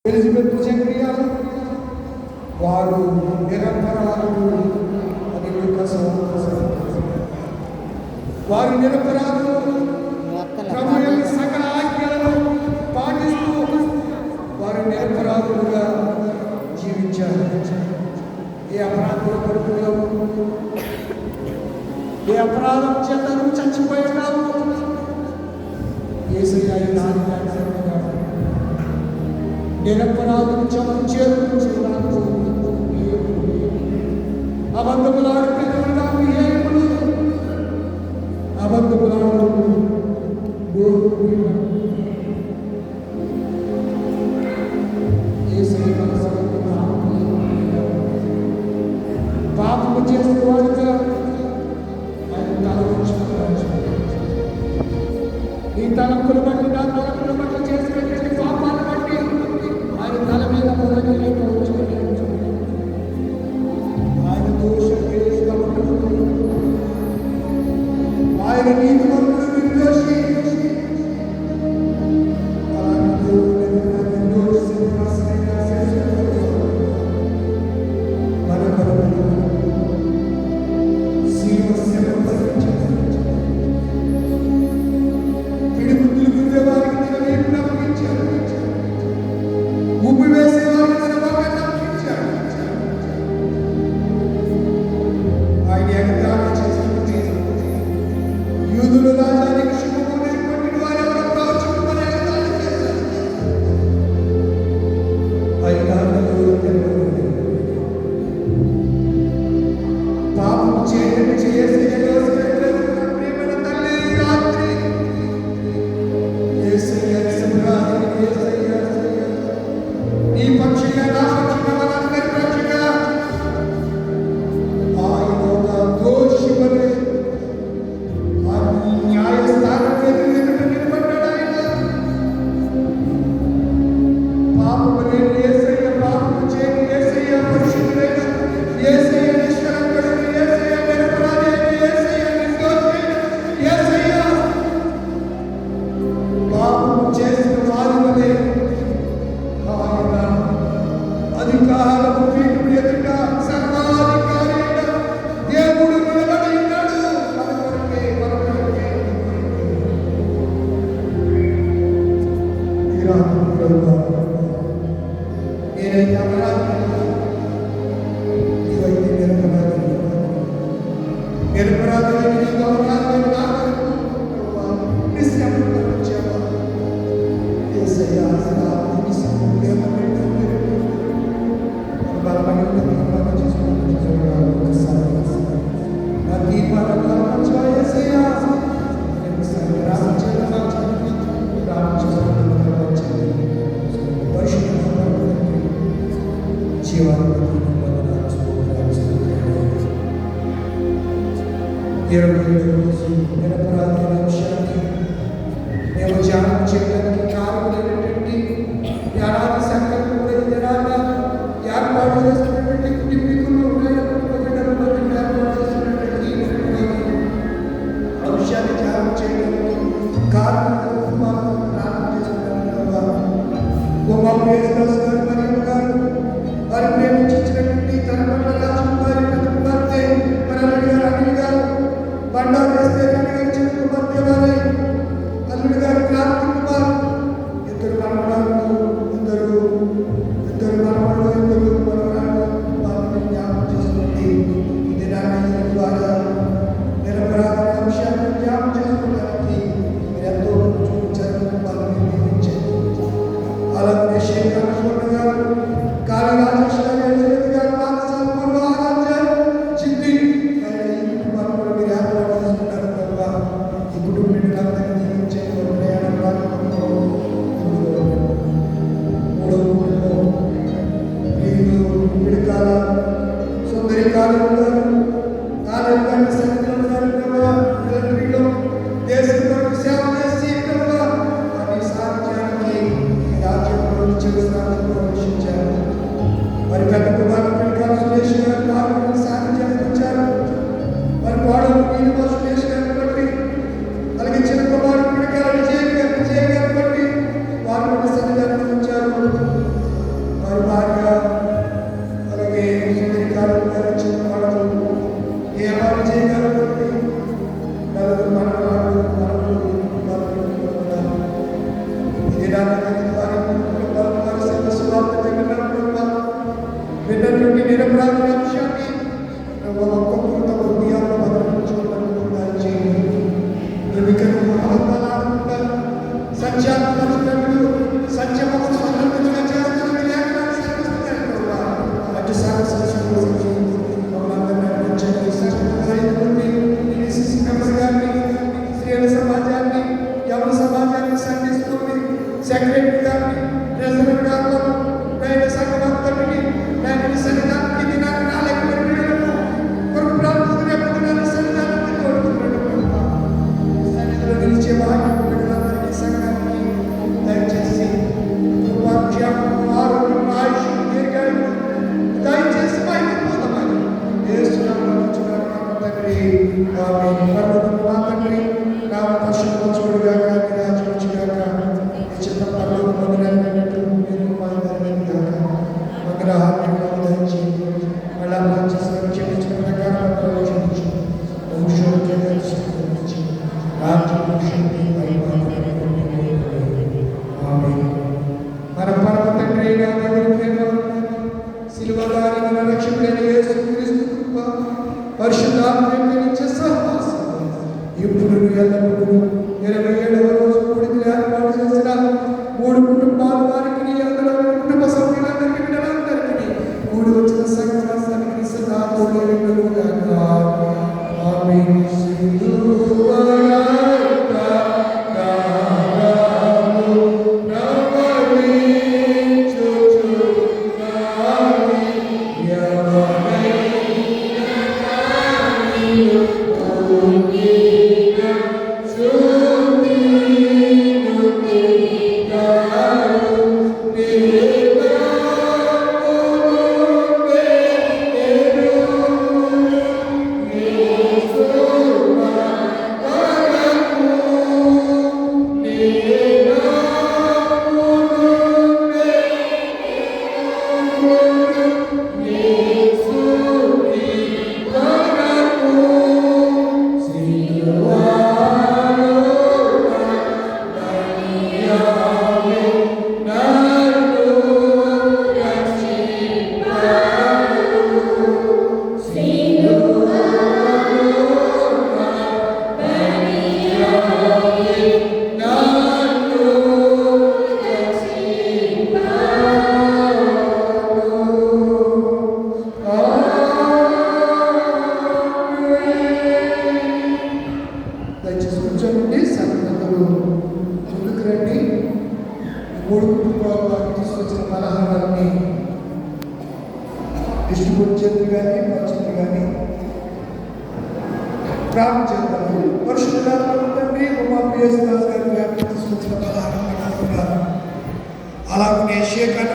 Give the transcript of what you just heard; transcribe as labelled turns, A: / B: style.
A: Elizabeth Zechariah వారు నిరపరాధులు అని వారు నిరపరాధులు ప్రభు యొక్క సకల ఆజ్ఞలను పాటిస్తూ వారు నిరపరాధులుగా జీవించారు. ఏ అపరాధుల కొడుకులో ఏ అపరాధం చేత చచ్చిపోయినావు యేసయ్య నిరపరాధులు చదువు చేరుకుంటున్నాను. అబద్ధములాడు పెద్దలు ఏములు అబద్ధములాడు పాపము చేసిన వాడుగా ఆయన తల ఈ తలంపులు బట్టి నా తలంపులు బట్టి చేసినటువంటి పాపాలు బట్టి ఆయన తల మీద ఆయన దోషం ఆయన నీతి నిర్దోషి మేము ధ్యానం చేయడానికి కారణమైనటువంటి ఏడాది సంకల్పం ఏర్పాటు చేస్తున్నటువంటి కుటుంబీకులు ఏర్పాటు చేస్తున్నటువంటి అంశాన్ని ధ్యానం చేయడానికి కారణం ప్రారంభం చేస్తున్నారు. వారి ప్రేమించినటువంటి తన పట్ల రాజకుమారి కుమార్తె అల్లుడి గారు అనిల్ గారు బండారు వేస్తే చిన్న కుమార్తె వారి అల్లుడి గారు క్రాంతి కుమార్ ఇద్దరు మనవరాలు ఇద్దరు మనవరాలు వారిని జ్ఞాపకం చేసుకుంటే ఇది నాన్న ద్వారా నిరపరాధ అంశాన్ని జ్ఞాపకం చేసుకోవడానికి ఎంతో చూపించారు. వారిని నియమించారు. అలాగే శేఖర్ గారు దేశంలో సేవ చేసి సాధ్యానికి రాజ్యంలో చేస్తారు. శివగారి రక్షకుడైన యేసుక్రీస్తు కృప పరిశుద్ధాత్మ నిత్య సహవాసం ఇప్పుడు ఎల్లప్పుడూ 27వ రోజు కూడికలు ఏర్పాటు చేసిన 3 కుటుంబాల వారికి అందరూ కుటుంబ సభ్యులందరికీ బిడ్డలందరికీ కూడి వచ్చిన సంఘానికి సదా తోడేయుడుగాక. ఆమేన్. దయచేసి కూర్చోండి. సంగతులు ముందుకు రండి. 3 కుటుంబాల వారికి తీసుకొచ్చిన పలహారాన్ని డిస్ట్రిబ్యూట్ చేతులు కానీ పంచులు కానీ ప్రారంభం చేద్దాము. పరిశుద్ధాత్మ తండ్రి ఉమాప్రియ గారి తీసుకొచ్చిన పలహారాన్ని అలాగనే శేఖర్